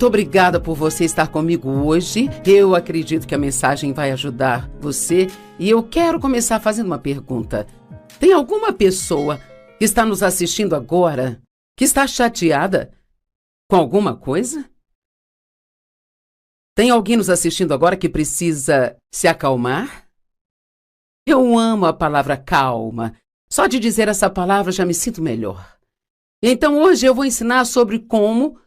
Muito obrigada por você estar comigo hoje. Eu acredito que a mensagem vai ajudar você e eu quero começar fazendo uma pergunta. Tem alguma pessoa que está nos assistindo agora que está chateada com alguma coisa? Tem alguém nos assistindo agora que precisa se acalmar? Eu amo a palavra calma. Só de dizer essa palavra já me sinto melhor. Então hoje eu vou ensinar sobre como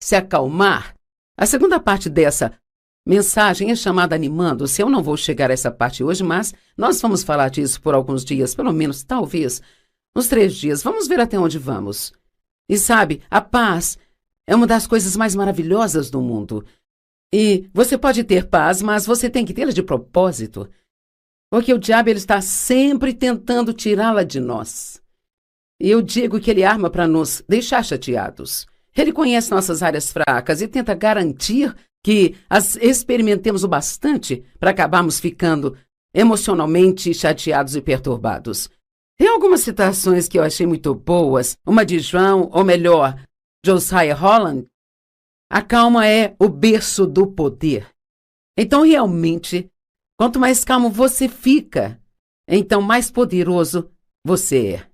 se acalmar. A segunda parte dessa mensagem é chamada Animando-se. Eu não vou chegar a essa parte hoje, mas nós vamos falar disso por alguns dias, pelo menos, talvez, uns 3 dias. Vamos ver até onde vamos. E sabe, a paz é uma das coisas mais maravilhosas do mundo. E você pode ter paz, mas você tem que tê-la de propósito. Porque o diabo ele está sempre tentando tirá-la de nós. E eu digo que ele arma para nos deixar chateados. Ele conhece nossas áreas fracas e tenta garantir que as experimentemos o bastante para acabarmos ficando emocionalmente chateados e perturbados. Tem algumas citações que eu achei muito boas. Uma de João, ou melhor, Josiah Holland. A calma é o berço do poder. Então, realmente, quanto mais calmo você fica, então mais poderoso você é.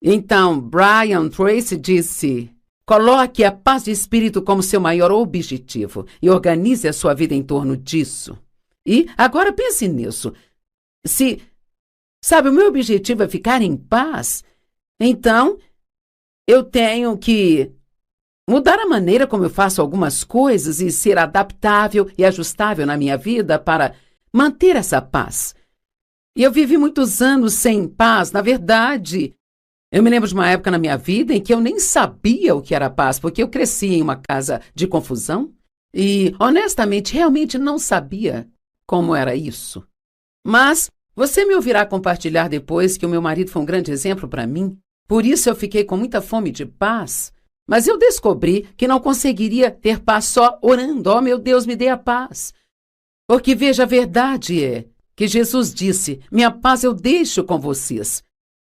Então, Brian Tracy disse: coloque a paz de espírito como seu maior objetivo e organize a sua vida em torno disso. E agora pense nisso. Sabe, o meu objetivo é ficar em paz, então eu tenho que mudar a maneira como eu faço algumas coisas e ser adaptável e ajustável na minha vida para manter essa paz. E eu vivi muitos anos sem paz. Na verdade, eu me lembro de uma época na minha vida em que eu nem sabia o que era paz, porque eu cresci em uma casa de confusão e, honestamente, realmente não sabia como era isso. Mas você me ouvirá compartilhar depois que o meu marido foi um grande exemplo para mim. Por isso eu fiquei com muita fome de paz. Mas eu descobri que não conseguiria ter paz só orando. Oh, meu Deus, me dê a paz. Porque, veja, a verdade é que Jesus disse: minha paz eu deixo com vocês.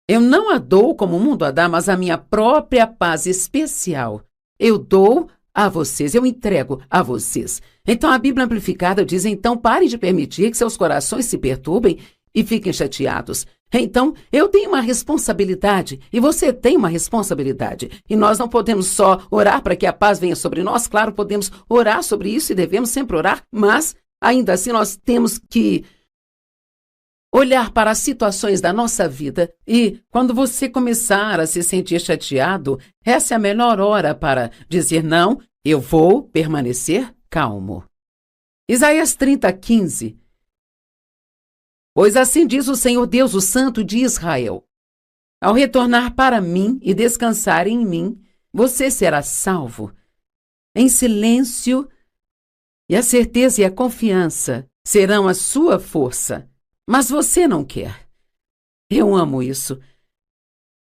Eu não a dou como o mundo a dá, mas a minha própria paz especial eu dou a vocês, eu entrego a vocês. Então a Bíblia Amplificada diz: então parem de permitir que seus corações se perturbem e fiquem chateados. Então eu tenho uma responsabilidade e você tem uma responsabilidade. E nós não podemos só orar para que a paz venha sobre nós. Claro, podemos orar sobre isso e devemos sempre orar, mas ainda assim nós temos que olhar para as situações da nossa vida e, quando você começar a se sentir chateado, essa é a melhor hora para dizer: não, eu vou permanecer calmo. Isaías 30:15. Pois assim diz o Senhor Deus, o Santo de Israel: ao retornar para mim e descansar em mim, você será salvo. Em silêncio, e a certeza e a confiança serão a sua força. Mas você não quer. Eu amo isso.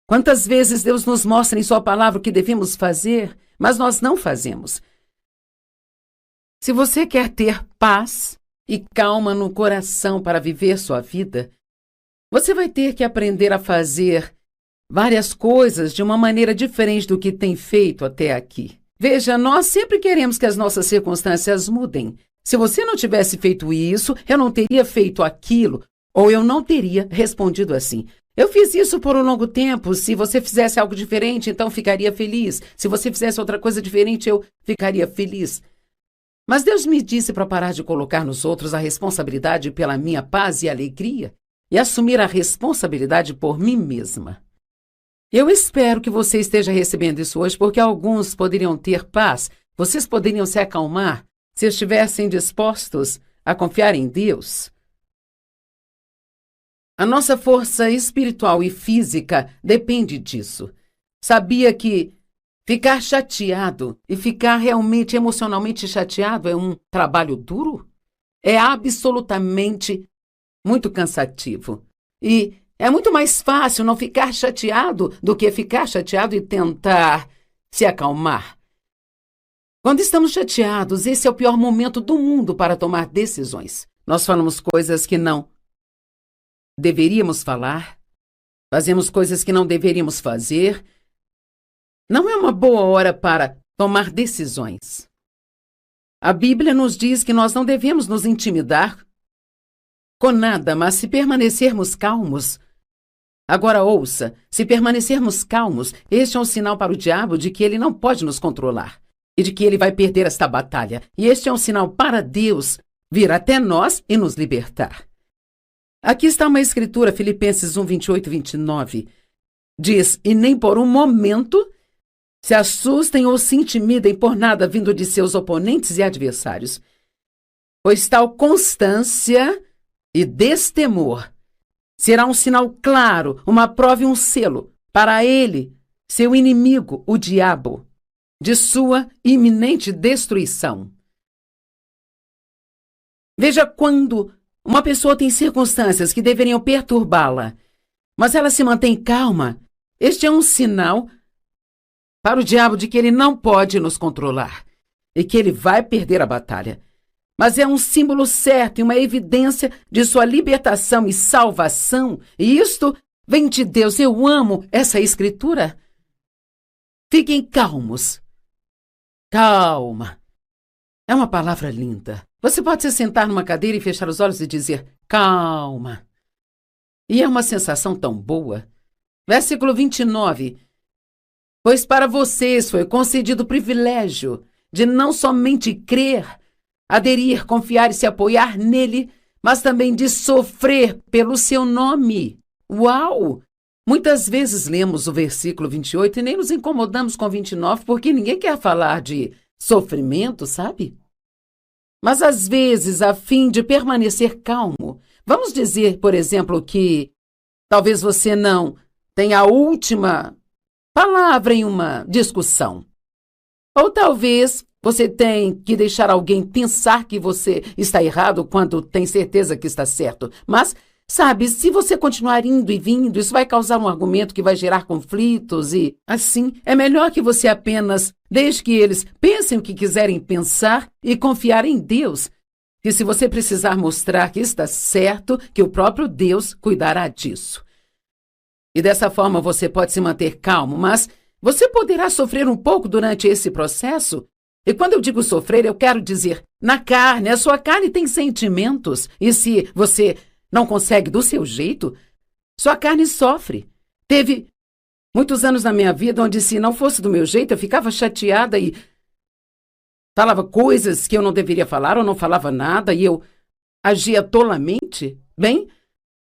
Quantas vezes Deus nos mostra em sua palavra o que devemos fazer, mas nós não fazemos. Se você quer ter paz e calma no coração para viver sua vida, você vai ter que aprender a fazer várias coisas de uma maneira diferente do que tem feito até aqui. Veja, nós sempre queremos que as nossas circunstâncias mudem. Se você não tivesse feito isso, eu não teria feito aquilo, ou eu não teria respondido assim. Eu fiz isso por um longo tempo. Se você fizesse algo diferente, então ficaria feliz. Se você fizesse outra coisa diferente, eu ficaria feliz. Mas Deus me disse para parar de colocar nos outros a responsabilidade pela minha paz e alegria e assumir a responsabilidade por mim mesma. Eu espero que você esteja recebendo isso hoje, porque alguns poderiam ter paz, vocês poderiam se acalmar se estivessem dispostos a confiar em Deus. A nossa força espiritual e física depende disso. Sabia que ficar chateado e ficar realmente emocionalmente chateado é um trabalho duro? É absolutamente muito cansativo. E é muito mais fácil não ficar chateado do que ficar chateado e tentar se acalmar. Quando estamos chateados, esse é o pior momento do mundo para tomar decisões. Nós falamos coisas que não deveríamos falar, fazemos coisas que não deveríamos fazer. Não é uma boa hora para tomar decisões. A Bíblia nos diz que nós não devemos nos intimidar com nada, mas se permanecermos calmos. Agora ouça, se permanecermos calmos, este é um sinal para o diabo de que ele não pode nos controlar e de que ele vai perder esta batalha. E este é um sinal para Deus vir até nós e nos libertar. Aqui está uma escritura, Filipenses 1, 28 e 29. Diz, e nem por um momento se assustem ou se intimidem por nada vindo de seus oponentes e adversários, pois tal constância e destemor será um sinal claro, uma prova e um selo para ele, seu inimigo, o diabo, de sua iminente destruição. Veja quando uma pessoa tem circunstâncias que deveriam perturbá-la, mas ela se mantém calma. Este é um sinal para o diabo de que ele não pode nos controlar e que ele vai perder a batalha. Mas é um símbolo certo e uma evidência de sua libertação e salvação. E isto vem de Deus. Eu amo essa escritura. Fiquem calmos. Calma. É uma palavra linda. Você pode se sentar numa cadeira e fechar os olhos e dizer, calma. E é uma sensação tão boa. Versículo 29. Pois para vocês foi concedido o privilégio de não somente crer, aderir, confiar e se apoiar nele, mas também de sofrer pelo seu nome. Uau! Muitas vezes lemos o versículo 28 e nem nos incomodamos com 29 porque ninguém quer falar de sofrimento, sabe? Mas às vezes, a fim de permanecer calmo, vamos dizer, por exemplo, que talvez você não tenha a última palavra em uma discussão. Ou talvez você tenha que deixar alguém pensar que você está errado quando tem certeza que está certo. Mas, sabe, se você continuar indo e vindo, isso vai causar um argumento que vai gerar conflitos e, assim, é melhor que você apenas deixe que eles pensem o que quiserem pensar e confiar em Deus. E se você precisar mostrar que está certo, que o próprio Deus cuidará disso. E dessa forma você pode se manter calmo, mas você poderá sofrer um pouco durante esse processo. E quando eu digo sofrer, eu quero dizer na carne. A sua carne tem sentimentos. E se você não consegue do seu jeito, sua carne sofre. Teve muitos anos na minha vida onde, se não fosse do meu jeito, eu ficava chateada e falava coisas que eu não deveria falar ou não falava nada e eu agia tolamente. Bem,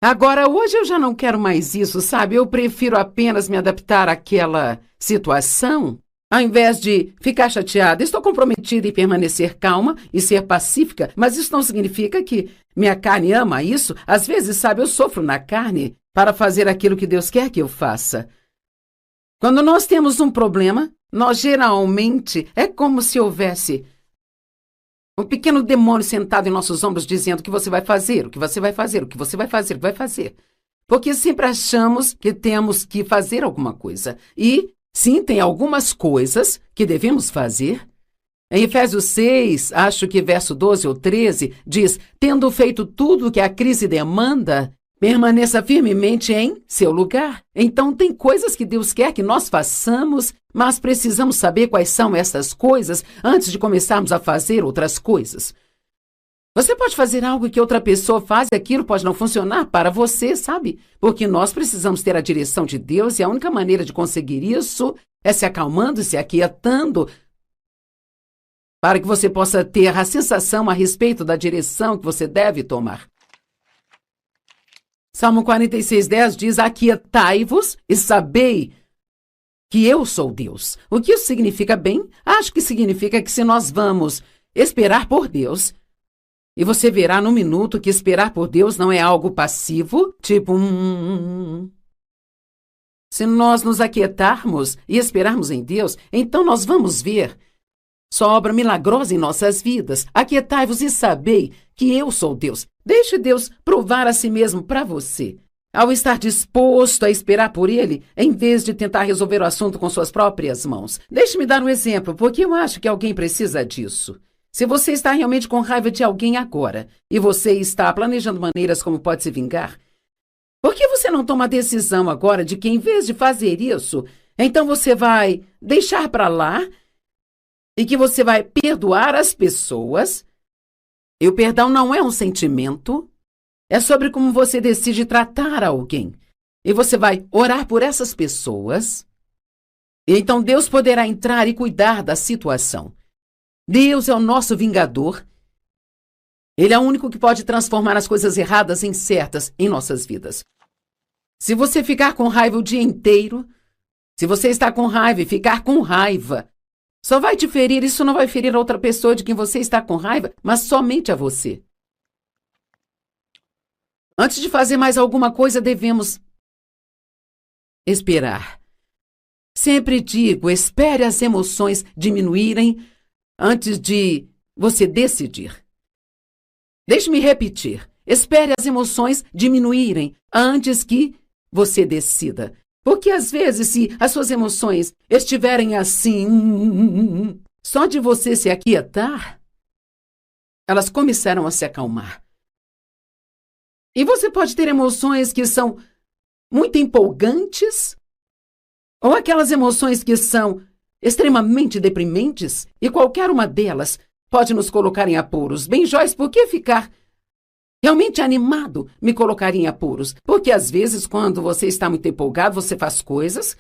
agora, hoje eu já não quero mais isso, sabe? Eu prefiro apenas me adaptar àquela situação, ao invés de ficar chateada. Estou comprometida em permanecer calma e ser pacífica, mas isso não significa que minha carne ama isso. Às vezes, sabe, eu sofro na carne para fazer aquilo que Deus quer que eu faça. Quando nós temos um problema, nós geralmente é como se houvesse um pequeno demônio sentado em nossos ombros dizendo o que você vai fazer, o que você vai fazer, o que você vai fazer, o que vai fazer. Porque sempre achamos que temos que fazer alguma coisa. E, sim, tem algumas coisas que devemos fazer. Em Efésios 6, acho que verso 12 ou 13, diz, tendo feito tudo o que a crise demanda, permaneça firmemente em seu lugar. Então, tem coisas que Deus quer que nós façamos, mas precisamos saber quais são essas coisas antes de começarmos a fazer outras coisas. Você pode fazer algo que outra pessoa faz e aquilo pode não funcionar para você, sabe? Porque nós precisamos ter a direção de Deus e a única maneira de conseguir isso é se acalmando, se aquietando, para que você possa ter a sensação a respeito da direção que você deve tomar. Salmo 46:10 diz, aquietai-vos e sabei que eu sou Deus. O que isso significa bem? Acho que significa que se nós vamos esperar por Deus, e você verá no minuto que esperar por Deus não é algo passivo, tipo Se nós nos aquietarmos e esperarmos em Deus, então nós vamos ver sua obra milagrosa em nossas vidas. Aquietai-vos e sabei que eu sou Deus. Deixe Deus provar a si mesmo para você. Ao estar disposto a esperar por Ele, em vez de tentar resolver o assunto com suas próprias mãos. Deixe-me dar um exemplo, porque eu acho que alguém precisa disso. Se você está realmente com raiva de alguém agora, e você está planejando maneiras como pode se vingar, por que você não toma a decisão agora de que, em vez de fazer isso, então você vai deixar para lá e que você vai perdoar as pessoas. E o perdão não é um sentimento, é sobre como você decide tratar alguém. E você vai orar por essas pessoas. E então Deus poderá entrar e cuidar da situação. Deus é o nosso vingador. Ele é o único que pode transformar as coisas erradas em certas em nossas vidas. Se você ficar com raiva o dia inteiro, se você está com raiva e ficar com raiva, só vai te ferir, isso não vai ferir a outra pessoa de quem você está com raiva, mas somente a você. Antes de fazer mais alguma coisa, devemos esperar. Sempre digo, espere as emoções diminuírem antes de você decidir. Deixe-me repetir. Espere as emoções diminuírem antes que você decida. Porque às vezes, se as suas emoções estiverem assim, só de você se aquietar, elas começarão a se acalmar. E você pode ter emoções que são muito empolgantes, ou aquelas emoções que são extremamente deprimentes, e qualquer uma delas pode nos colocar em apuros. Bem, Joyce, por que ficar realmente animado me colocaria em apuros? Porque às vezes, quando você está muito empolgado, você faz coisas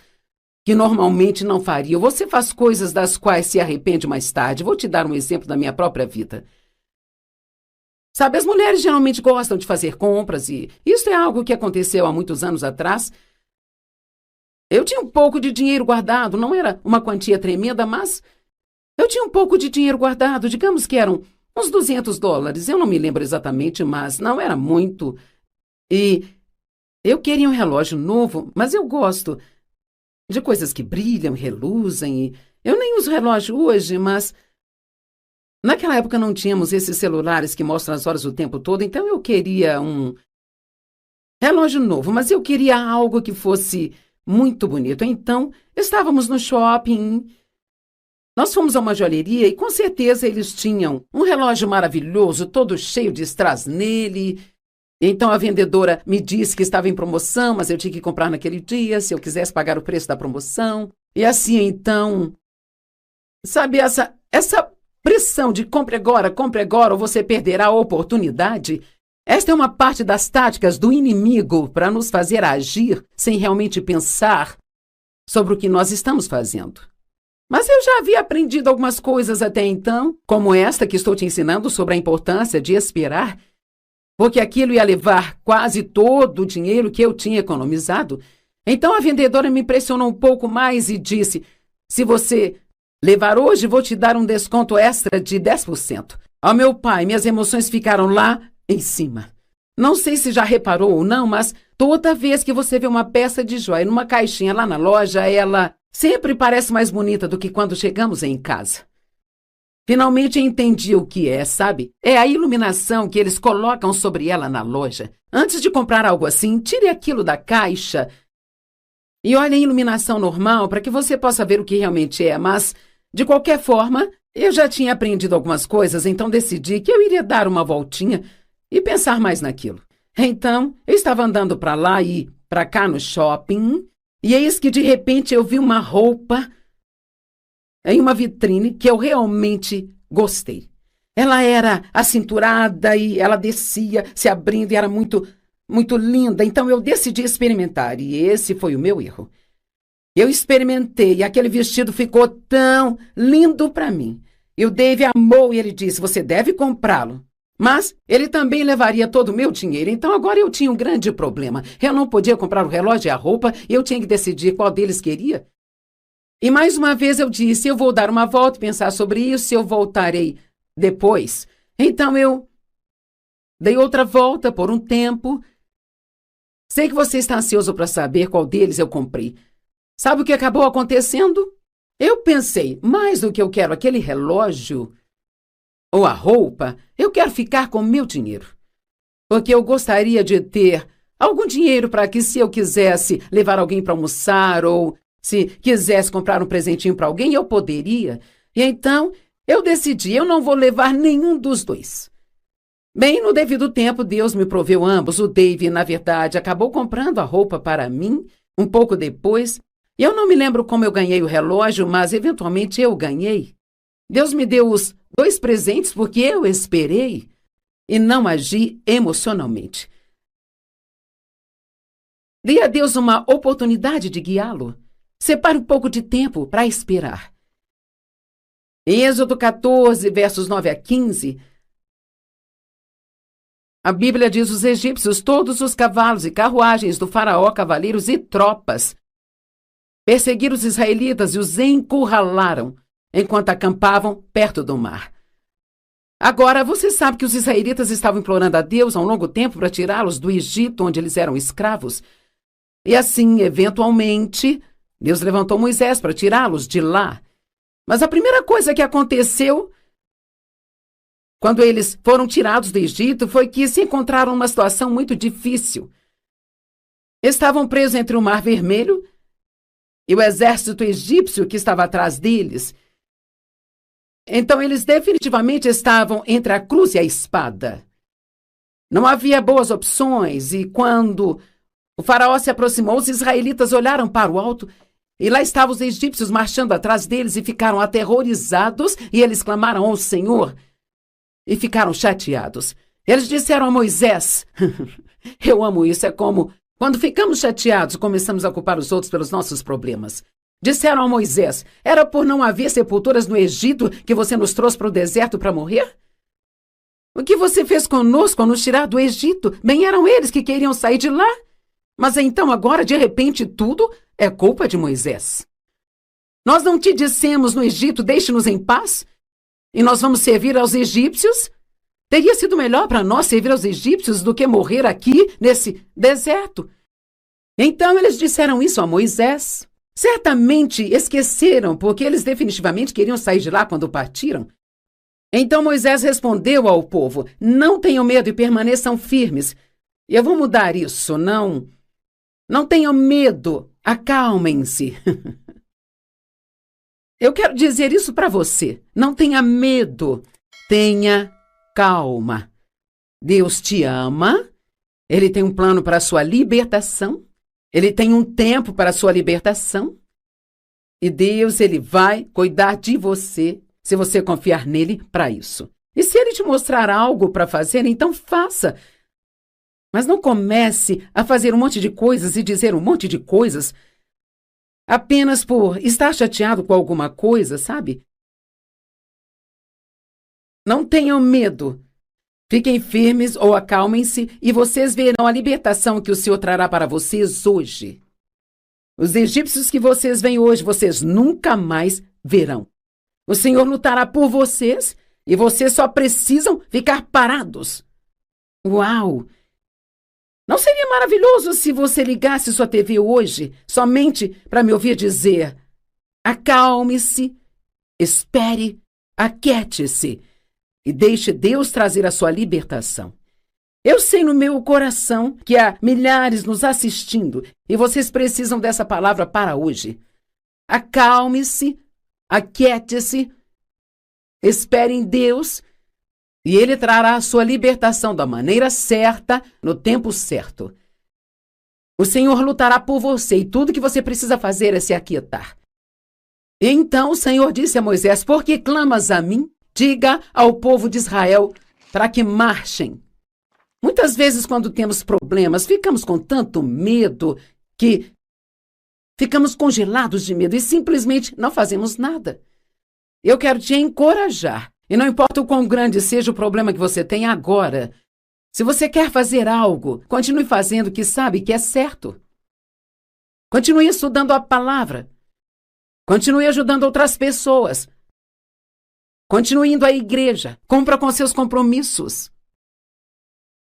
que normalmente não faria. Você faz coisas das quais se arrepende mais tarde. Vou te dar um exemplo da minha própria vida. Sabe, as mulheres geralmente gostam de fazer compras e isso é algo que aconteceu há muitos anos atrás. Eu tinha um pouco de dinheiro guardado, não era uma quantia tremenda, mas eu tinha um pouco de dinheiro guardado, digamos que eram uns $200, eu não me lembro exatamente, mas não era muito. E eu queria um relógio novo, mas eu gosto de coisas que brilham, reluzem. E eu nem uso relógio hoje, mas naquela época não tínhamos esses celulares que mostram as horas o tempo todo, então eu queria um relógio novo, mas eu queria algo que fosse muito bonito. Então, estávamos no shopping. Nós fomos a uma joalheria e com certeza eles tinham um relógio maravilhoso, todo cheio de strass nele. Então a vendedora me disse que estava em promoção, mas eu tinha que comprar naquele dia, se eu quisesse pagar o preço da promoção. E assim, então, sabe, essa pressão de compre agora, ou você perderá a oportunidade. Esta é uma parte das táticas do inimigo para nos fazer agir sem realmente pensar sobre o que nós estamos fazendo. Mas eu já havia aprendido algumas coisas até então, como esta que estou te ensinando sobre a importância de esperar, porque aquilo ia levar quase todo o dinheiro que eu tinha economizado. Então a vendedora me pressionou um pouco mais e disse: se você levar hoje, vou te dar um desconto extra de 10%. Ó, meu pai, minhas emoções ficaram lá em cima. Não sei se já reparou ou não, mas toda vez que você vê uma peça de joia numa caixinha lá na loja, ela sempre parece mais bonita do que quando chegamos em casa. Finalmente entendi o que é, sabe? É a iluminação que eles colocam sobre ela na loja. Antes de comprar algo assim, tire aquilo da caixa e olhe a iluminação normal para que você possa ver o que realmente é. Mas, de qualquer forma, eu já tinha aprendido algumas coisas, então decidi que eu iria dar uma voltinha e pensar mais naquilo. Então, eu estava andando para lá e para cá no shopping, e eis que de repente eu vi uma roupa em uma vitrine que eu realmente gostei. Ela era acinturada e ela descia, se abrindo, e era muito, muito linda. Então eu decidi experimentar, e esse foi o meu erro. Eu experimentei e aquele vestido ficou tão lindo para mim. E o Dave amou e ele disse: você deve comprá-lo. Mas ele também levaria todo o meu dinheiro, então agora eu tinha um grande problema. Eu não podia comprar o relógio e a roupa, e eu tinha que decidir qual deles queria. E mais uma vez eu disse: eu vou dar uma volta e pensar sobre isso, eu voltarei depois. Então eu dei outra volta por um tempo. Sei que você está ansioso para saber qual deles eu comprei. Sabe o que acabou acontecendo? Eu pensei, mais do que eu quero aquele relógio ou a roupa, eu quero ficar com o meu dinheiro. Porque eu gostaria de ter algum dinheiro para que, se eu quisesse levar alguém para almoçar ou se quisesse comprar um presentinho para alguém, eu poderia. E então, eu decidi, eu não vou levar nenhum dos dois. Bem, no devido tempo, Deus me proveu ambos. O Dave, na verdade, acabou comprando a roupa para mim um pouco depois. E eu não me lembro como eu ganhei o relógio, mas eventualmente eu ganhei. Deus me deu os 2 presentes porque eu esperei e não agi emocionalmente. Dê a Deus uma oportunidade de guiá-lo. Separe um pouco de tempo para esperar. Em Êxodo 14, versos 9 a 15, a Bíblia diz: os egípcios, todos os cavalos e carruagens do faraó, cavaleiros e tropas, perseguiram os israelitas e os encurralaram enquanto acampavam perto do mar. Agora, você sabe que os israelitas estavam implorando a Deus há um longo tempo para tirá-los do Egito, onde eles eram escravos. E assim, eventualmente, Deus levantou Moisés para tirá-los de lá. Mas a primeira coisa que aconteceu quando eles foram tirados do Egito foi que se encontraram numa situação muito difícil. Estavam presos entre o Mar Vermelho e o exército egípcio que estava atrás deles. Então, eles definitivamente estavam entre a cruz e a espada. Não havia boas opções, e quando o faraó se aproximou, os israelitas olharam para o alto, e lá estavam os egípcios marchando atrás deles e ficaram aterrorizados, e eles clamaram ao Senhor e ficaram chateados. Eles disseram a Moisés, eu amo isso, é como quando ficamos chateados, começamos a culpar os outros pelos nossos problemas. Disseram a Moisés, era por não haver sepulturas no Egito que você nos trouxe para o deserto para morrer? O que você fez conosco ao nos tirar do Egito? Bem, eram eles que queriam sair de lá. Mas então agora, de repente, tudo é culpa de Moisés. Nós não te dissemos no Egito, deixe-nos em paz? E nós vamos servir aos egípcios? Teria sido melhor para nós servir aos egípcios do que morrer aqui, nesse deserto. Então eles disseram isso a Moisés. Certamente esqueceram, porque eles definitivamente queriam sair de lá quando partiram. Então Moisés respondeu ao povo, não tenham medo e permaneçam firmes. E eu vou mudar isso, não tenham medo, acalmem-se. Eu quero dizer isso para você, não tenha medo, tenha calma. Deus te ama, Ele tem um plano para a sua libertação, Ele tem um tempo para a sua libertação, e Deus, Ele vai cuidar de você, se você confiar nele para isso. E se Ele te mostrar algo para fazer, então faça. Mas não comece a fazer um monte de coisas e dizer um monte de coisas apenas por estar chateado com alguma coisa, sabe? Não tenham medo. Fiquem firmes ou acalmem-se e vocês verão a libertação que o Senhor trará para vocês hoje. Os egípcios que vocês veem hoje, vocês nunca mais verão. O Senhor lutará por vocês e vocês só precisam ficar parados. Uau! Não seria maravilhoso se você ligasse sua TV hoje somente para me ouvir dizer: acalme-se, espere, aquiete-se e deixe Deus trazer a sua libertação. Eu sei no meu coração que há milhares nos assistindo e vocês precisam dessa palavra para hoje. Acalme-se, aquiete-se, espere em Deus e Ele trará a sua libertação da maneira certa, no tempo certo. O Senhor lutará por você e tudo que você precisa fazer é se aquietar. E então o Senhor disse a Moisés: por que clamas a mim? Diga ao povo de Israel para que marchem. Muitas vezes, quando temos problemas, ficamos com tanto medo que ficamos congelados de medo e simplesmente não fazemos nada. Eu quero te encorajar. E não importa o quão grande seja o problema que você tem agora, se você quer fazer algo, continue fazendo o que sabe que é certo. Continue estudando a palavra. Continue ajudando outras pessoas. Continue indo à igreja. Cumpra com seus compromissos.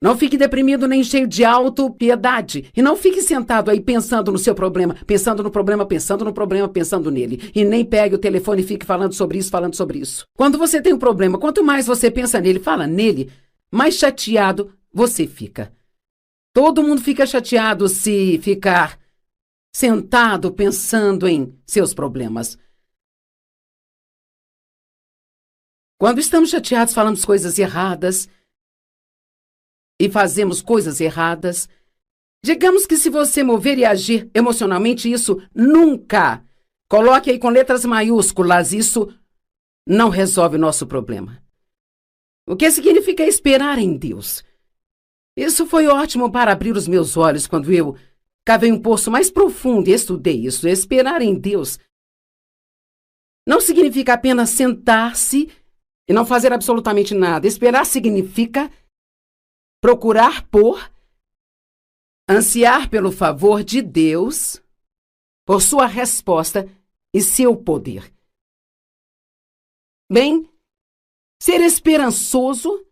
Não fique deprimido nem cheio de autopiedade. E não fique sentado aí pensando no seu problema, pensando no problema, pensando no problema, pensando nele. E nem pegue o telefone e fique falando sobre isso, falando sobre isso. Quando você tem um problema, quanto mais você pensa nele, fala nele, mais chateado você fica. Todo mundo fica chateado se ficar sentado pensando em seus problemas. Quando estamos chateados, falamos coisas erradas e fazemos coisas erradas. Digamos que se você mover e agir emocionalmente, isso nunca, coloque aí com letras maiúsculas, isso não resolve o nosso problema. O que significa esperar em Deus? Isso foi ótimo para abrir os meus olhos quando eu cavei um poço mais profundo e estudei isso. Esperar em Deus não significa apenas sentar-se e não fazer absolutamente nada. Esperar significa procurar ansiar pelo favor de Deus, por sua resposta e seu poder. Bem, ser esperançoso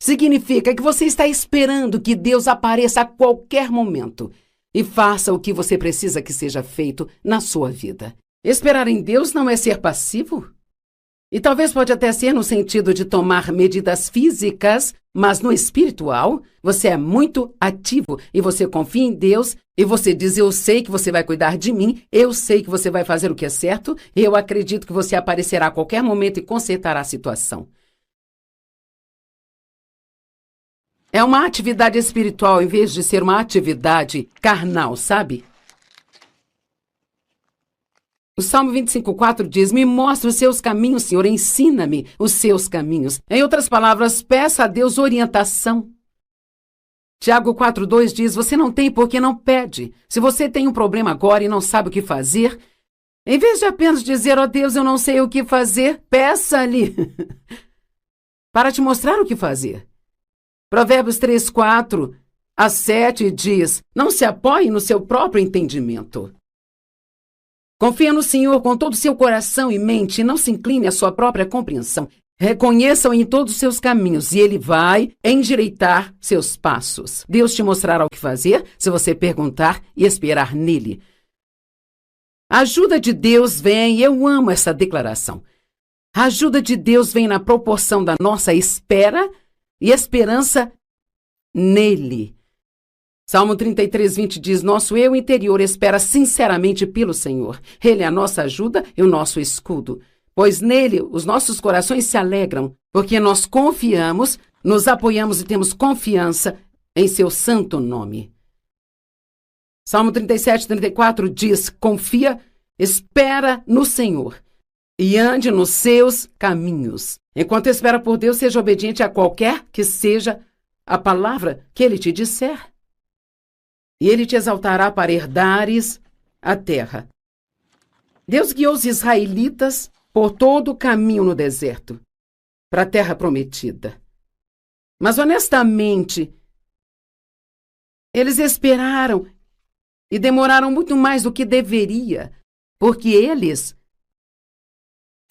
significa que você está esperando que Deus apareça a qualquer momento e faça o que você precisa que seja feito na sua vida. Esperar em Deus não é ser passivo? E talvez pode até ser no sentido de tomar medidas físicas, mas no espiritual, você é muito ativo e você confia em Deus e você diz, eu sei que você vai cuidar de mim, eu sei que você vai fazer o que é certo e eu acredito que você aparecerá a qualquer momento e consertará a situação. É uma atividade espiritual em vez de ser uma atividade carnal, sabe? O Salmo 25:4 diz, me mostra os seus caminhos, Senhor, ensina-me os seus caminhos. Em outras palavras, peça a Deus orientação. Tiago 4:2 diz, você não tem porque não pede. Se você tem um problema agora e não sabe o que fazer, em vez de apenas dizer, ó Deus, eu não sei o que fazer, peça-lhe para te mostrar o que fazer. Provérbios 3:4-7 diz, não se apoie no seu próprio entendimento. Confia no Senhor com todo o seu coração e mente e não se incline à sua própria compreensão. Reconheça-o em todos os seus caminhos e ele vai endireitar seus passos. Deus te mostrará o que fazer se você perguntar e esperar nele. A ajuda de Deus vem, e eu amo essa declaração. A ajuda de Deus vem na proporção da nossa espera e esperança nele. Salmo 33:20 diz, nosso eu interior espera sinceramente pelo Senhor. Ele é a nossa ajuda e o nosso escudo. Pois nele os nossos corações se alegram, porque nós confiamos, nos apoiamos e temos confiança em seu santo nome. Salmo 37:34 diz, confia, espera no Senhor e ande nos seus caminhos. Enquanto espera por Deus, seja obediente a qualquer que seja a palavra que ele te disser. E ele te exaltará para herdares a terra. Deus guiou os israelitas por todo o caminho no deserto, para a terra prometida. Mas, honestamente, eles esperaram e demoraram muito mais do que deveria, porque eles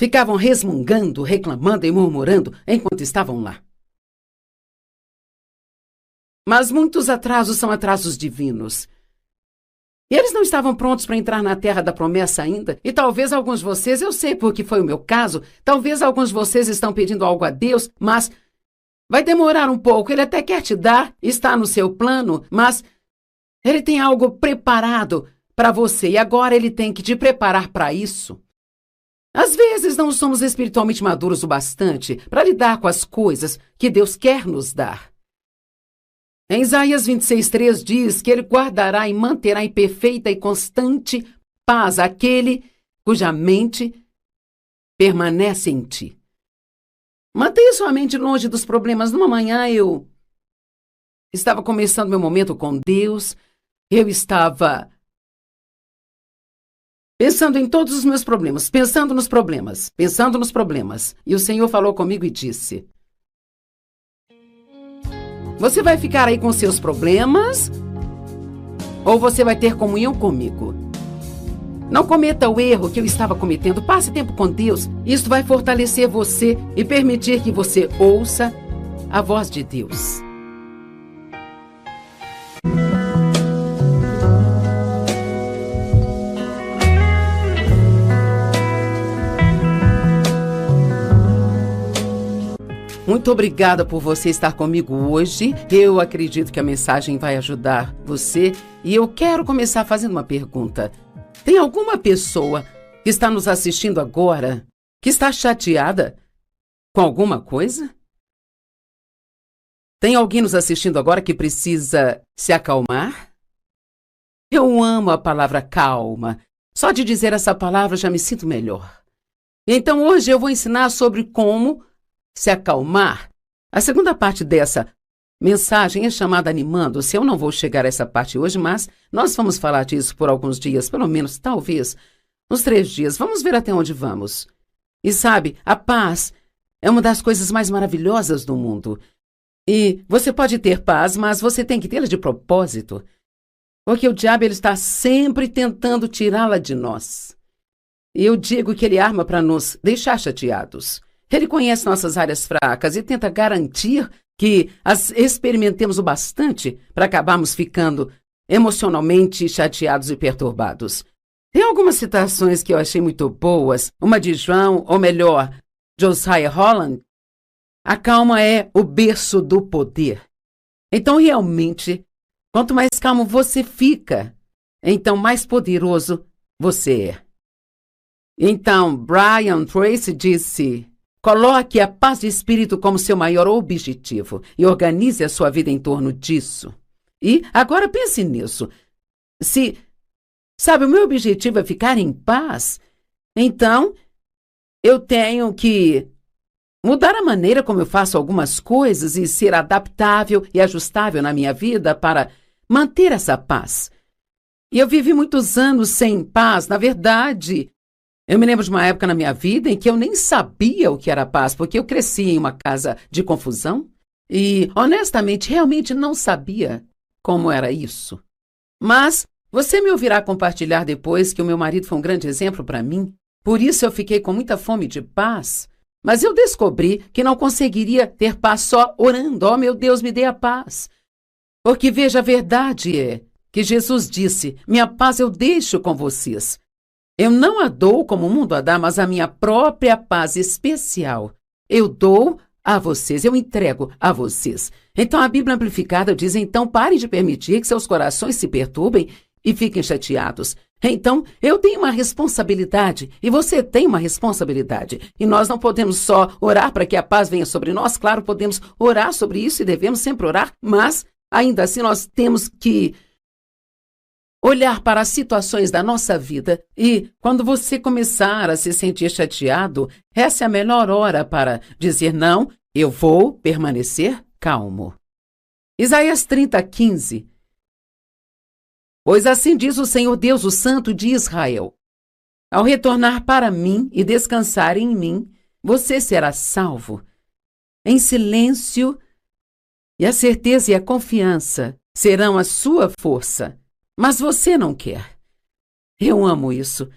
ficavam resmungando, reclamando e murmurando enquanto estavam lá. Mas muitos atrasos são atrasos divinos. E eles não estavam prontos para entrar na terra da promessa ainda. E talvez alguns de vocês, eu sei porque foi o meu caso, talvez alguns de vocês estão pedindo algo a Deus, mas vai demorar um pouco. Ele até quer te dar, está no seu plano, mas ele tem algo preparado para você e agora ele tem que te preparar para isso. Às vezes não somos espiritualmente maduros o bastante para lidar com as coisas que Deus quer nos dar. Em Isaías 26:3 diz que ele guardará e manterá em perfeita e constante paz aquele cuja mente permanece em ti. Mantenha sua mente longe dos problemas. Numa manhã eu estava começando meu momento com Deus, eu estava pensando em todos os meus problemas, pensando nos problemas. E o Senhor falou comigo e disse, você vai ficar aí com seus problemas ou você vai ter comunhão comigo? Não cometa o erro que eu estava cometendo. Passe tempo com Deus. Isso vai fortalecer você e permitir que você ouça a voz de Deus. Muito obrigada por você estar comigo hoje. Eu acredito que a mensagem vai ajudar você. E eu quero começar fazendo uma pergunta. Tem alguma pessoa que está nos assistindo agora que está chateada com alguma coisa? Tem alguém nos assistindo agora que precisa se acalmar? Eu amo a palavra calma. Só de dizer essa palavra já me sinto melhor. Então hoje eu vou ensinar sobre como se acalmar. A segunda parte dessa mensagem é chamada Animando-se. Eu não vou chegar a essa parte hoje, mas nós vamos falar disso por alguns dias, pelo menos, talvez, uns 3 dias. Vamos ver até onde vamos. E sabe, a paz é uma das coisas mais maravilhosas do mundo. E você pode ter paz, mas você tem que tê-la de propósito. Porque o diabo ele está sempre tentando tirá-la de nós. E eu digo que ele arma para nos deixar chateados. Ele conhece nossas áreas fracas e tenta garantir que as experimentemos o bastante para acabarmos ficando emocionalmente chateados e perturbados. Tem algumas citações que eu achei muito boas. Uma de João, ou melhor, Josiah Holland. A calma é o berço do poder. Então, realmente, quanto mais calmo você fica, então mais poderoso você é. Então, Brian Tracy disse: coloque a paz de espírito como seu maior objetivo e organize a sua vida em torno disso. E agora pense nisso. Sabe, o meu objetivo é ficar em paz, então eu tenho que mudar a maneira como eu faço algumas coisas e ser adaptável e ajustável na minha vida para manter essa paz. E eu vivi muitos anos sem paz, na verdade. Eu me lembro de uma época na minha vida em que eu nem sabia o que era paz, porque eu cresci em uma casa de confusão e, honestamente, realmente não sabia como era isso. Mas você me ouvirá compartilhar depois que o meu marido foi um grande exemplo para mim. Por isso eu fiquei com muita fome de paz. Mas eu descobri que não conseguiria ter paz só orando. Oh, meu Deus, me dê a paz. Porque, veja, a verdade é que Jesus disse: minha paz eu deixo com vocês. Eu não a dou como o mundo a dá, mas a minha própria paz especial eu dou a vocês, eu entrego a vocês. Então a Bíblia Amplificada diz: então parem de permitir que seus corações se perturbem e fiquem chateados. Então eu tenho uma responsabilidade e você tem uma responsabilidade. E nós não podemos só orar para que a paz venha sobre nós. Claro, podemos orar sobre isso e devemos sempre orar, mas ainda assim nós temos que olhar para as situações da nossa vida e, quando você começar a se sentir chateado, essa é a melhor hora para dizer: não, eu vou permanecer calmo. Isaías 30:15. Pois assim diz o Senhor Deus, o Santo de Israel: ao retornar para mim e descansar em mim, você será salvo. Em silêncio, e a certeza e a confiança serão a sua força. Mas você não quer. Eu amo isso.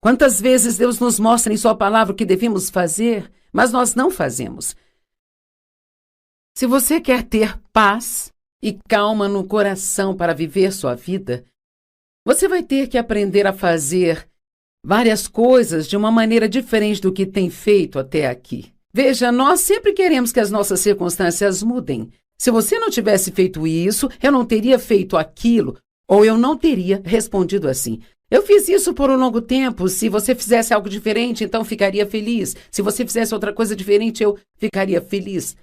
Quantas vezes Deus nos mostra em sua palavra o que devemos fazer, mas nós não fazemos. Se você quer ter paz e calma no coração para viver sua vida, você vai ter que aprender a fazer várias coisas de uma maneira diferente do que tem feito até aqui. Veja, nós sempre queremos que as nossas circunstâncias mudem. Se você não tivesse feito isso, eu não teria feito aquilo, ou eu não teria respondido assim. Eu fiz isso por um longo tempo. Se você fizesse algo diferente, então ficaria feliz. Se você fizesse outra coisa diferente, eu ficaria feliz.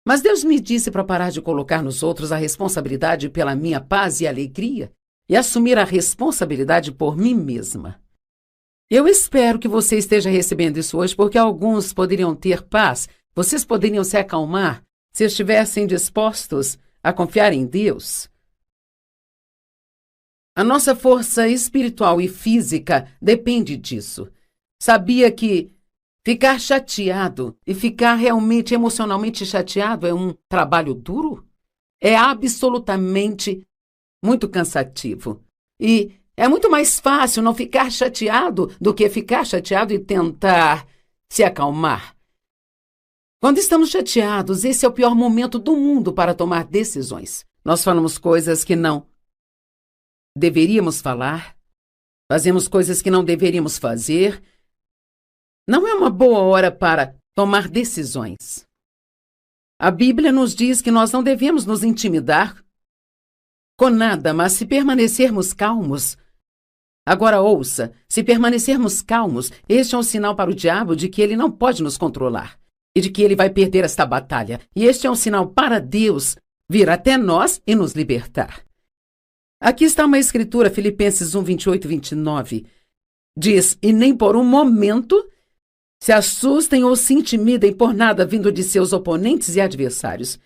Mas Deus me disse para parar de colocar nos outros a responsabilidade pela minha paz e alegria e assumir a responsabilidade por mim mesma. Eu espero que você esteja recebendo isso hoje, porque alguns poderiam ter paz, vocês poderiam se acalmar se estivessem dispostos a confiar em Deus. A nossa força espiritual e física depende disso. Sabia que ficar chateado e ficar realmente emocionalmente chateado é um trabalho duro? É absolutamente muito cansativo. E é muito mais fácil não ficar chateado do que ficar chateado e tentar se acalmar. Quando estamos chateados, esse é o pior momento do mundo para tomar decisões. Nós falamos coisas que não deveríamos falar, fazemos coisas que não deveríamos fazer. Não é uma boa hora para tomar decisões. A Bíblia nos diz que nós não devemos nos intimidar com nada, mas se permanecermos calmos. Agora ouça, se permanecermos calmos, este é um sinal para o diabo de que ele não pode nos controlar e de que ele vai perder esta batalha. E este é um sinal para Deus vir até nós e nos libertar. Aqui está uma escritura, Filipenses 1, 28 e 29. Diz, e nem por um momento se assustem ou se intimidem por nada vindo de seus oponentes e adversários,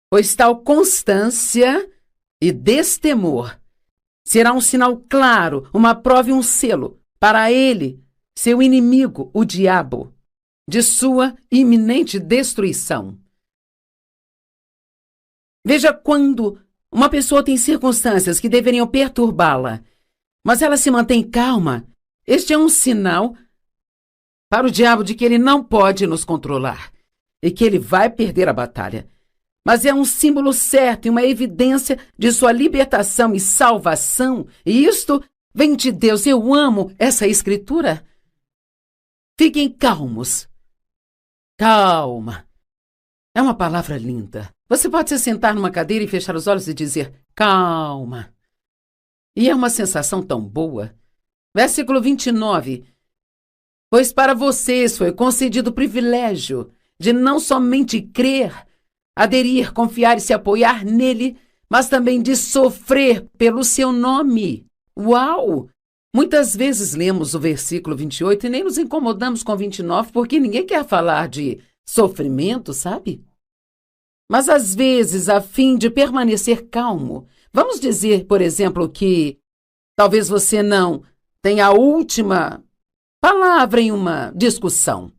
pois tal constância e destemor será um sinal claro, uma prova e um selo para ele, seu inimigo, o diabo, de sua iminente destruição. Veja quando uma pessoa tem circunstâncias que deveriam perturbá-la, mas ela se mantém calma. Este é um sinal para o diabo de que ele não pode nos controlar e que ele vai perder a batalha. Mas é um símbolo certo e uma evidência de sua libertação e salvação. E isto vem de Deus. Eu amo essa escritura. Fiquem calmos. Calma. É uma palavra linda. Você pode se sentar numa cadeira e fechar os olhos e dizer, calma. E é uma sensação tão boa. Versículo 29. Pois para vocês foi concedido o privilégio de não somente crer, aderir, confiar e se apoiar nele, mas também de sofrer pelo seu nome. Uau! Muitas vezes lemos o versículo 28 e nem nos incomodamos com 29, porque ninguém quer falar de sofrimento, sabe? Mas às vezes, a fim de permanecer calmo, vamos dizer, por exemplo, que talvez você não tenha a última palavra em uma discussão.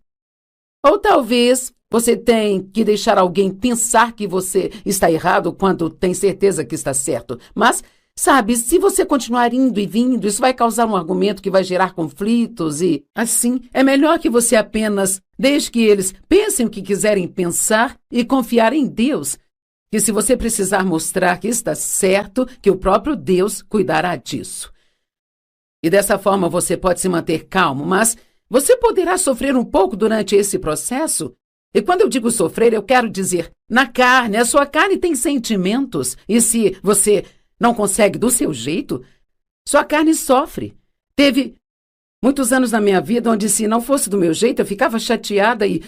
Ou talvez você tenha que deixar alguém pensar que você está errado quando tem certeza que está certo. Mas, sabe, se você continuar indo e vindo, isso vai causar um argumento que vai gerar conflitos e, assim, é melhor que você apenas deixe que eles pensem o que quiserem pensar e confiar em Deus, que se você precisar mostrar que está certo, que o próprio Deus cuidará disso. E dessa forma você pode se manter calmo, mas você poderá sofrer um pouco durante esse processo. E quando eu digo sofrer, eu quero dizer na carne. A sua carne tem sentimentos. E se você não consegue do seu jeito, sua carne sofre. Teve muitos anos na minha vida onde, se não fosse do meu jeito, eu ficava chateada e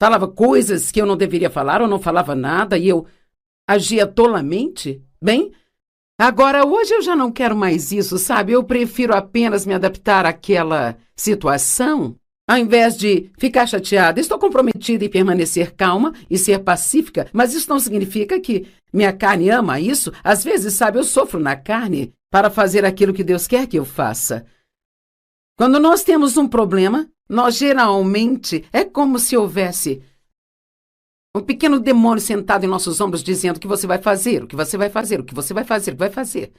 falava coisas que eu não deveria falar ou não falava nada e eu agia tolamente. Bem, agora hoje eu já não quero mais isso, sabe? Eu prefiro apenas me adaptar àquela situação. Ao invés de ficar chateada, estou comprometida em permanecer calma e ser pacífica, mas isso não significa que minha carne ama isso. Às vezes, sabe, eu sofro na carne para fazer aquilo que Deus quer que eu faça. Quando nós temos um problema, nós geralmente é como se houvesse um pequeno demônio sentado em nossos ombros dizendo o que você vai fazer, o que você vai fazer, o que você vai fazer, o que vai fazer.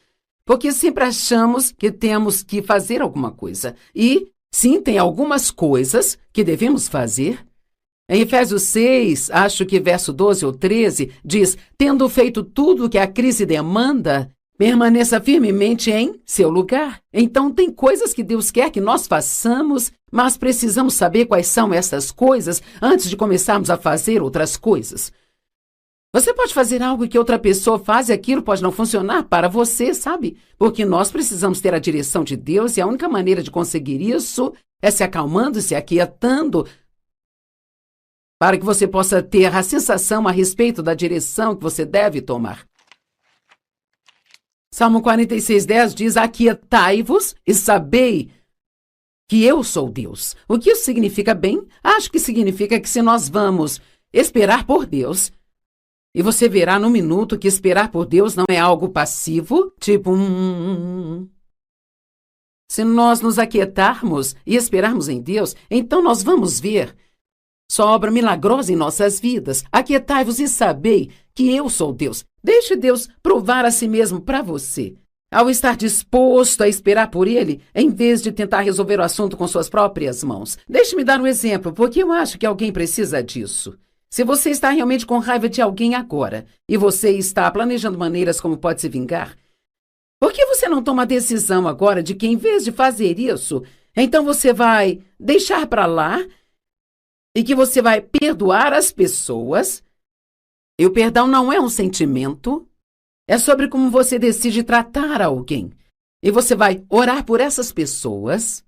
Porque sempre achamos que temos que fazer alguma coisa. E sim, tem algumas coisas que devemos fazer. Em Efésios 6, acho que verso 12 ou 13, diz, tendo feito tudo o que a crise demanda, permaneça firmemente em seu lugar. Então, tem coisas que Deus quer que nós façamos, mas precisamos saber quais são essas coisas antes de começarmos a fazer outras coisas. Você pode fazer algo que outra pessoa faz e aquilo pode não funcionar para você, sabe? Porque nós precisamos ter a direção de Deus e a única maneira de conseguir isso é se acalmando e se aquietando para que você possa ter a sensação a respeito da direção que você deve tomar. Salmo 46:10 diz, aquietai-vos e sabei que eu sou Deus. O que isso significa bem? Acho que significa que se nós vamos esperar por Deus, e você verá no minuto que esperar por Deus não é algo passivo, tipo Se nós nos aquietarmos e esperarmos em Deus, então nós vamos ver sua obra milagrosa em nossas vidas. Aquietai-vos e sabei que eu sou Deus. Deixe Deus provar a si mesmo para você. Ao estar disposto a esperar por Ele, em vez de tentar resolver o assunto com suas próprias mãos. Deixe-me dar um exemplo, porque eu acho que alguém precisa disso. Se você está realmente com raiva de alguém agora, e você está planejando maneiras como pode se vingar, por que você não toma a decisão agora de que, em vez de fazer isso, então você vai deixar para lá e que você vai perdoar as pessoas? E o perdão não é um sentimento, é sobre como você decide tratar alguém. E você vai orar por essas pessoas,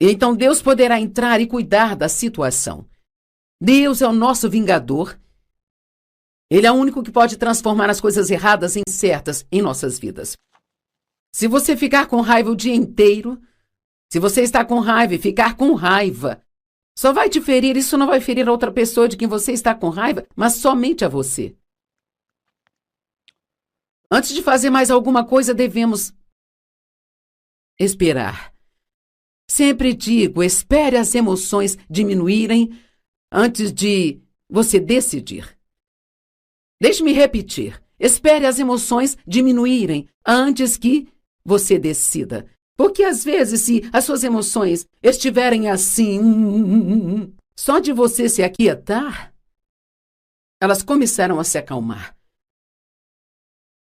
e então Deus poderá entrar e cuidar da situação. Deus é o nosso vingador. Ele é o único que pode transformar as coisas erradas em certas em nossas vidas. Se você ficar com raiva o dia inteiro, se você está com raiva e ficar com raiva, só vai te ferir, isso não vai ferir a outra pessoa de quem você está com raiva, mas somente a você. Antes de fazer mais alguma coisa, devemos esperar. Sempre digo, espere as emoções diminuírem antes de você decidir. Deixe-me repetir. Espere as emoções diminuírem antes que você decida. Porque às vezes, se as suas emoções estiverem assim, só de você se aquietar, elas começaram a se acalmar.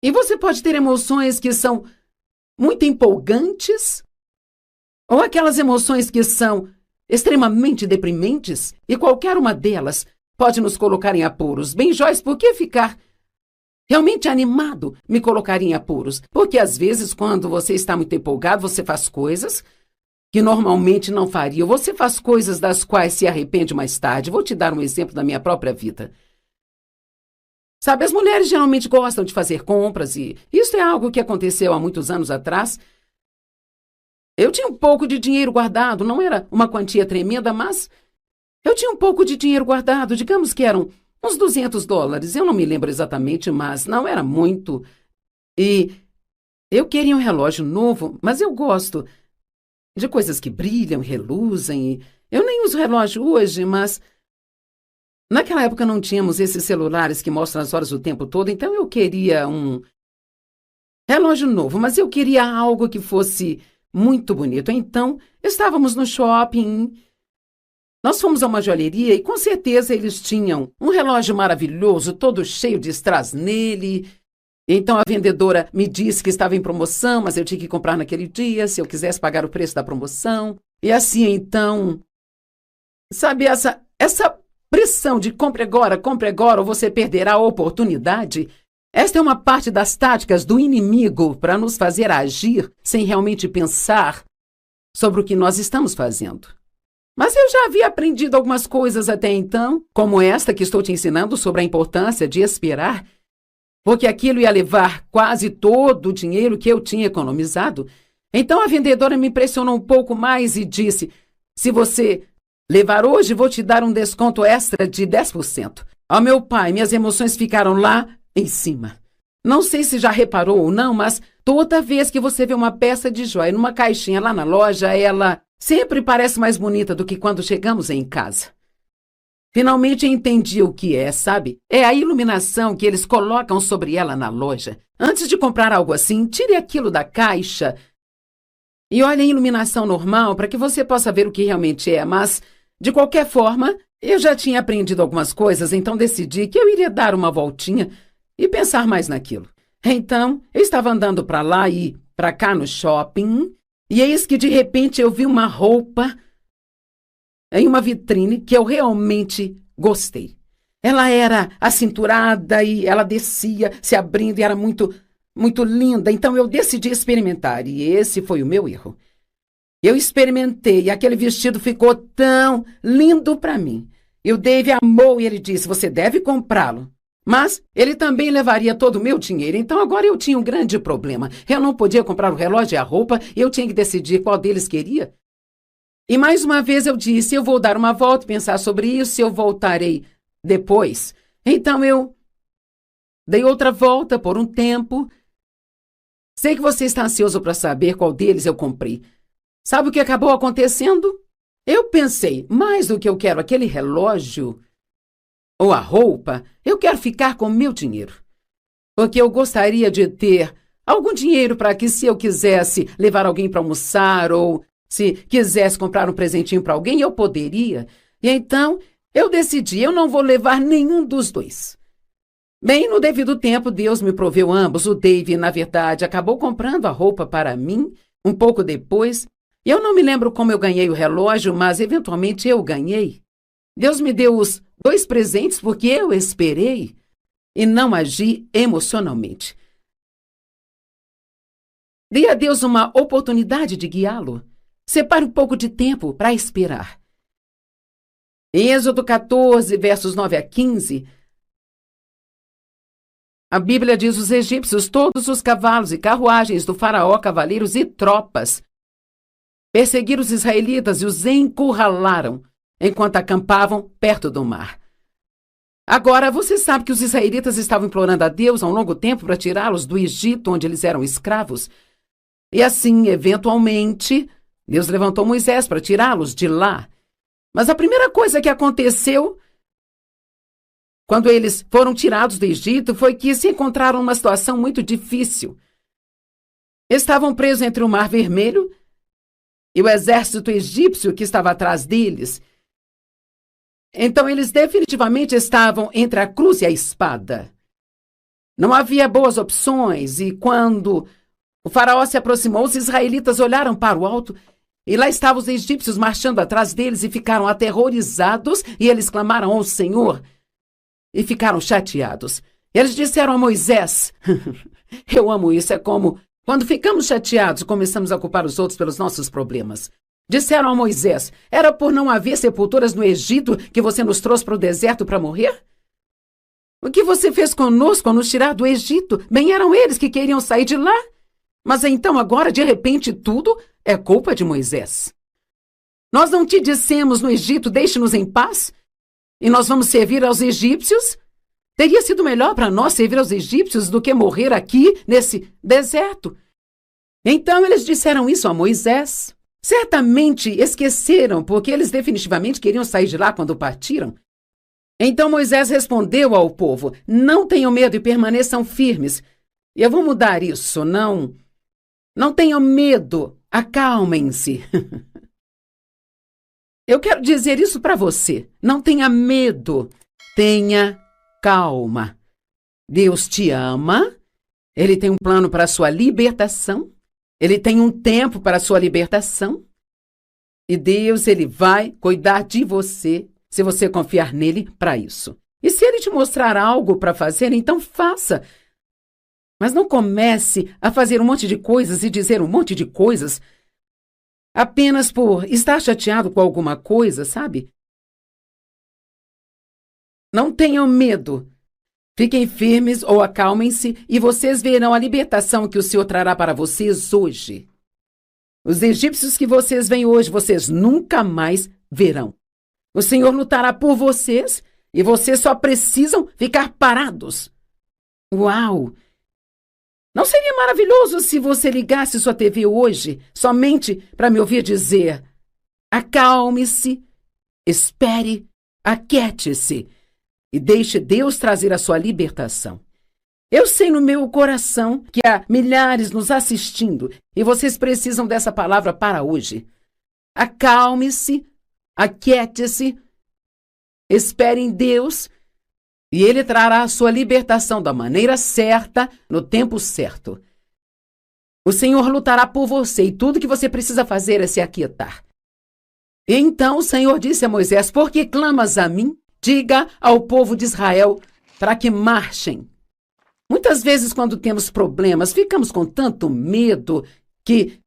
E você pode ter emoções que são muito empolgantes, ou aquelas emoções que são extremamente deprimentes, e qualquer uma delas pode nos colocar em apuros. Bem, Joyce, por que ficar realmente animado me colocaria em apuros? Porque às vezes, quando você está muito empolgado, você faz coisas que normalmente não faria. Você faz coisas das quais se arrepende mais tarde. Vou te dar um exemplo da minha própria vida. Sabe, as mulheres geralmente gostam de fazer compras e isso é algo que aconteceu há muitos anos atrás. Eu tinha um pouco de dinheiro guardado, não era uma quantia tremenda, mas eu tinha um pouco de dinheiro guardado, digamos que eram uns $200. Eu não me lembro exatamente, mas não era muito. E eu queria um relógio novo, mas eu gosto de coisas que brilham, reluzem. Eu nem uso relógio hoje, mas naquela época não tínhamos esses celulares que mostram as horas o tempo todo, então eu queria um relógio novo, mas eu queria algo que fosse muito bonito. Então, estávamos no shopping, nós fomos a uma joalheria e com certeza eles tinham um relógio maravilhoso, todo cheio de strass nele. Então a vendedora me disse que estava em promoção, mas eu tinha que comprar naquele dia, se eu quisesse pagar o preço da promoção. E assim, então, sabe, essa pressão de compre agora, ou você perderá a oportunidade. Esta é uma parte das táticas do inimigo para nos fazer agir sem realmente pensar sobre o que nós estamos fazendo. Mas eu já havia aprendido algumas coisas até então, como esta que estou te ensinando sobre a importância de esperar, porque aquilo ia levar quase todo o dinheiro que eu tinha economizado. Então a vendedora me pressionou um pouco mais e disse: se você levar hoje, vou te dar um desconto extra de 10%. Ao meu pai, minhas emoções ficaram lá em cima. Não sei se já reparou ou não, mas toda vez que você vê uma peça de joia numa caixinha lá na loja, ela sempre parece mais bonita do que quando chegamos em casa. Finalmente entendi o que é, sabe? É a iluminação que eles colocam sobre ela na loja. Antes de comprar algo assim, tire aquilo da caixa e olhe a iluminação normal para que você possa ver o que realmente é. Mas, de qualquer forma, eu já tinha aprendido algumas coisas, então decidi que eu iria dar uma voltinha e pensar mais naquilo. Então, eu estava andando para lá e para cá no shopping, e eis que de repente eu vi uma roupa em uma vitrine que eu realmente gostei. Ela era acinturada e ela descia, se abrindo, e era muito, muito linda. Então eu decidi experimentar, e esse foi o meu erro. Eu experimentei e aquele vestido ficou tão lindo para mim. E o Dave amou e ele disse: você deve comprá-lo. Mas ele também levaria todo o meu dinheiro, então agora eu tinha um grande problema. Eu não podia comprar o relógio e a roupa, e eu tinha que decidir qual deles queria. E mais uma vez eu disse: eu vou dar uma volta e pensar sobre isso, eu voltarei depois. Então eu dei outra volta por um tempo. Sei que você está ansioso para saber qual deles eu comprei. Sabe o que acabou acontecendo? Eu pensei, mais do que eu quero aquele relógio ou a roupa, eu quero ficar com o meu dinheiro. Porque eu gostaria de ter algum dinheiro para que, se eu quisesse levar alguém para almoçar ou se quisesse comprar um presentinho para alguém, eu poderia. E então eu decidi, eu não vou levar nenhum dos dois. Bem, no devido tempo, Deus me proveu ambos. O Dave, na verdade, acabou comprando a roupa para mim um pouco depois. Eu não me lembro como eu ganhei o relógio, mas eventualmente eu ganhei. Deus me deu os 2 presentes porque eu esperei e não agi emocionalmente. Dei a Deus uma oportunidade de guiá-lo. Separe um pouco de tempo para esperar. Em Êxodo 14, versos 9 a 15, A Bíblia diz: os egípcios, todos os cavalos e carruagens do faraó, cavaleiros e tropas, perseguiram os israelitas e os encurralaram enquanto acampavam perto do mar. Agora, você sabe que os israelitas estavam implorando a Deus há um longo tempo para tirá-los do Egito, onde eles eram escravos. E assim, eventualmente, Deus levantou Moisés para tirá-los de lá. Mas a primeira coisa que aconteceu quando eles foram tirados do Egito foi que se encontraram numa situação muito difícil. Estavam presos entre o Mar Vermelho e o exército egípcio que estava atrás deles. Então, eles definitivamente estavam entre a cruz e a espada. Não havia boas opções, e quando o faraó se aproximou, os israelitas olharam para o alto, e lá estavam os egípcios marchando atrás deles e ficaram aterrorizados, e eles clamaram ao Senhor e ficaram chateados. Eles disseram a Moisés, eu amo isso, é como quando ficamos chateados, começamos a culpar os outros pelos nossos problemas. Disseram a Moisés, era por não haver sepulturas no Egito que você nos trouxe para o deserto para morrer? O que você fez conosco ao nos tirar do Egito? Bem, eram eles que queriam sair de lá. Mas então agora, de repente, tudo é culpa de Moisés. Nós não te dissemos no Egito, deixe-nos em paz? E nós vamos servir aos egípcios? Teria sido melhor para nós servir aos egípcios do que morrer aqui, nesse deserto. Então eles disseram isso a Moisés. Certamente esqueceram, porque eles definitivamente queriam sair de lá quando partiram. Então Moisés respondeu ao povo, não tenham medo e permaneçam firmes. E eu vou mudar isso, não tenham medo, acalmem-se. Eu quero dizer isso para você, não tenha medo, tenha calma. Deus te ama, Ele tem um plano para a sua libertação, Ele tem um tempo para a sua libertação, e Deus, Ele vai cuidar de você, se você confiar nele para isso. E se Ele te mostrar algo para fazer, então faça. Mas não comece a fazer um monte de coisas e dizer um monte de coisas apenas por estar chateado com alguma coisa, sabe? Não tenham medo. Fiquem firmes ou acalmem-se e vocês verão a libertação que o Senhor trará para vocês hoje. Os egípcios que vocês veem hoje, vocês nunca mais verão. O Senhor lutará por vocês e vocês só precisam ficar parados. Uau! Não seria maravilhoso se você ligasse sua TV hoje somente para me ouvir dizer: acalme-se, espere, aquiete-se e deixe Deus trazer a sua libertação. Eu sei no meu coração que há milhares nos assistindo e vocês precisam dessa palavra para hoje. Acalme-se, aquiete-se, espere em Deus e Ele trará a sua libertação da maneira certa, no tempo certo. O Senhor lutará por você e tudo que você precisa fazer é se aquietar. E então o Senhor disse a Moisés: por que clamas a mim? Diga ao povo de Israel para que marchem. Muitas vezes, quando temos problemas, ficamos com tanto medo que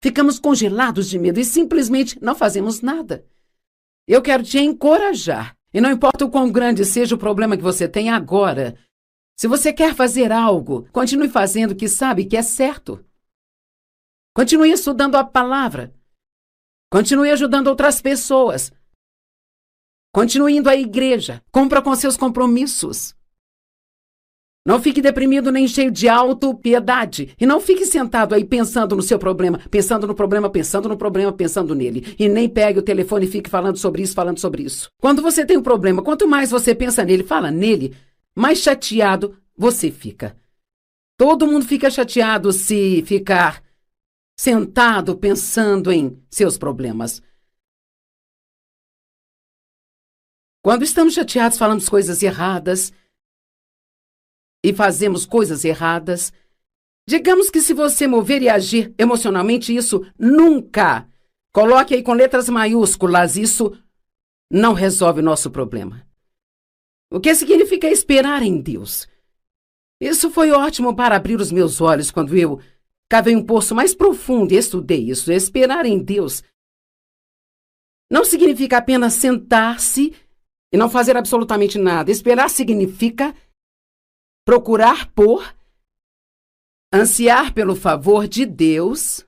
ficamos congelados de medo e simplesmente não fazemos nada. Eu quero te encorajar. E não importa o quão grande seja o problema que você tem agora, se você quer fazer algo, continue fazendo o que sabe que é certo. Continue estudando a palavra. Continue ajudando outras pessoas. Continue indo à igreja. Cumpra com seus compromissos. Não fique deprimido nem cheio de autopiedade. E não fique sentado aí pensando no seu problema, pensando no problema, pensando no problema, pensando nele. E nem pegue o telefone e fique falando sobre isso, falando sobre isso. Quando você tem um problema, quanto mais você pensa nele, fala nele, mais chateado você fica. Todo mundo fica chateado se ficar sentado pensando em seus problemas. Quando estamos chateados, falamos coisas erradas e fazemos coisas erradas. Digamos que se você mover e agir emocionalmente, isso nunca, coloque aí com letras maiúsculas, isso não resolve o nosso problema. O que significa esperar em Deus? Isso foi ótimo para abrir os meus olhos quando eu cavei um poço mais profundo e estudei isso. Esperar em Deus não significa apenas sentar-se e não fazer absolutamente nada. Esperar significa procurar por, ansiar pelo favor de Deus,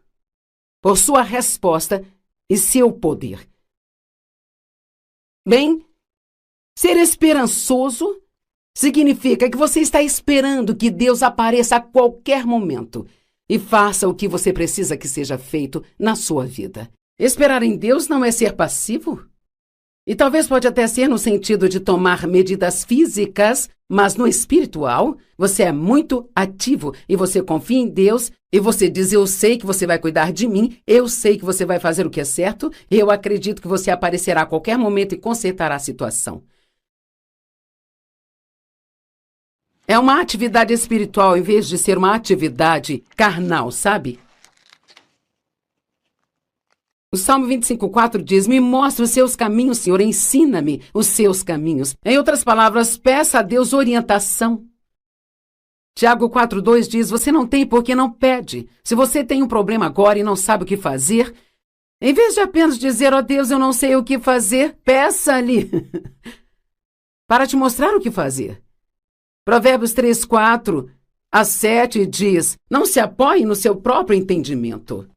por sua resposta e seu poder. Bem, ser esperançoso significa que você está esperando que Deus apareça a qualquer momento e faça o que você precisa que seja feito na sua vida. Esperar em Deus não é ser passivo? E talvez pode até ser no sentido de tomar medidas físicas, mas no espiritual, você é muito ativo e você confia em Deus e você diz, eu sei que você vai cuidar de mim, eu sei que você vai fazer o que é certo, eu acredito que você aparecerá a qualquer momento e consertará a situação. É uma atividade espiritual em vez de ser uma atividade carnal, sabe? O Salmo 25:4 diz, me mostra os seus caminhos, Senhor, ensina-me os seus caminhos. Em outras palavras, peça a Deus orientação. Tiago 4:2 diz, você não tem porque não pede. Se você tem um problema agora e não sabe o que fazer, em vez de apenas dizer, ó Deus, eu não sei o que fazer, peça-lhe para te mostrar o que fazer. Provérbios 3:4-7 diz, não se apoie no seu próprio entendimento.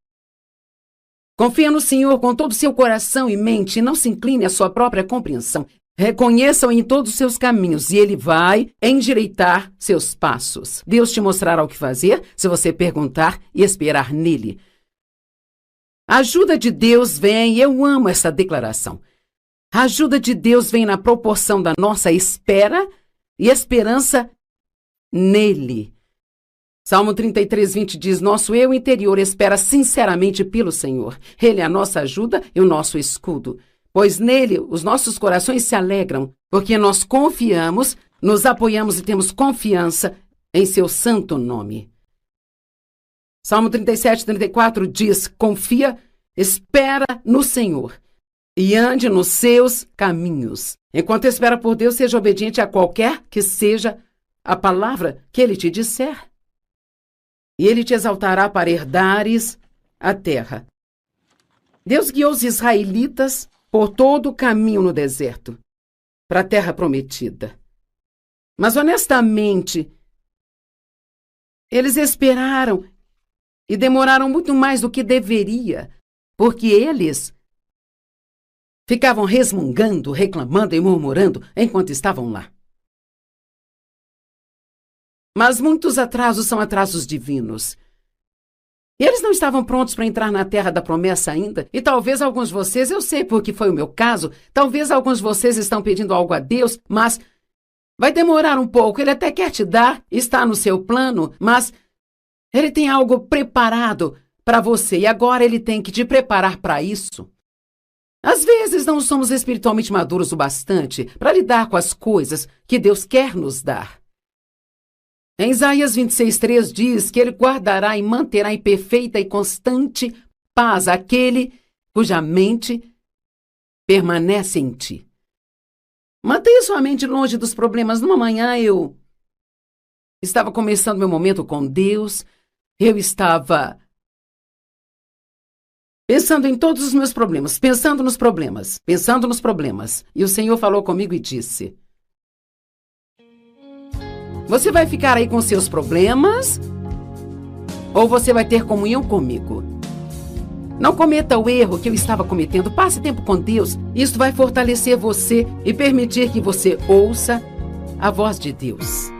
Confia no Senhor com todo o seu coração e mente e não se incline à sua própria compreensão. Reconheça-o em todos os seus caminhos e Ele vai endireitar seus passos. Deus te mostrará o que fazer se você perguntar e esperar nele. A ajuda de Deus vem, eu amo essa declaração. A ajuda de Deus vem na proporção da nossa espera e esperança nele. Salmo 33:20 diz, nosso eu interior espera sinceramente pelo Senhor. Ele é a nossa ajuda e o nosso escudo. Pois nele os nossos corações se alegram, porque nós confiamos, nos apoiamos e temos confiança em seu santo nome. Salmo 37:34 diz, confia, espera no Senhor e ande nos seus caminhos. Enquanto espera por Deus, seja obediente a qualquer que seja a palavra que Ele te disser. E Ele te exaltará para herdares a terra. Deus guiou os israelitas por todo o caminho no deserto, para a terra prometida. Mas, honestamente, eles esperaram e demoraram muito mais do que deveria, porque eles ficavam resmungando, reclamando e murmurando enquanto estavam lá. Mas muitos atrasos são atrasos divinos. E eles não estavam prontos para entrar na terra da promessa ainda. E talvez alguns de vocês, eu sei porque foi o meu caso, talvez alguns de vocês estão pedindo algo a Deus, mas vai demorar um pouco. Ele até quer te dar, está no seu plano, mas Ele tem algo preparado para você e agora Ele tem que te preparar para isso. Às vezes não somos espiritualmente maduros o bastante para lidar com as coisas que Deus quer nos dar. Em Isaías 26:3 diz que Ele guardará e manterá em perfeita e constante paz aquele cuja mente permanece em ti. Mantenha sua mente longe dos problemas. Numa manhã eu estava começando meu momento com Deus, eu estava pensando em todos os meus problemas, pensando nos problemas. E o Senhor falou comigo e disse, você vai ficar aí com seus problemas ou você vai ter comunhão comigo? Não cometa o erro que eu estava cometendo. Passe tempo com Deus. Isso vai fortalecer você e permitir que você ouça a voz de Deus.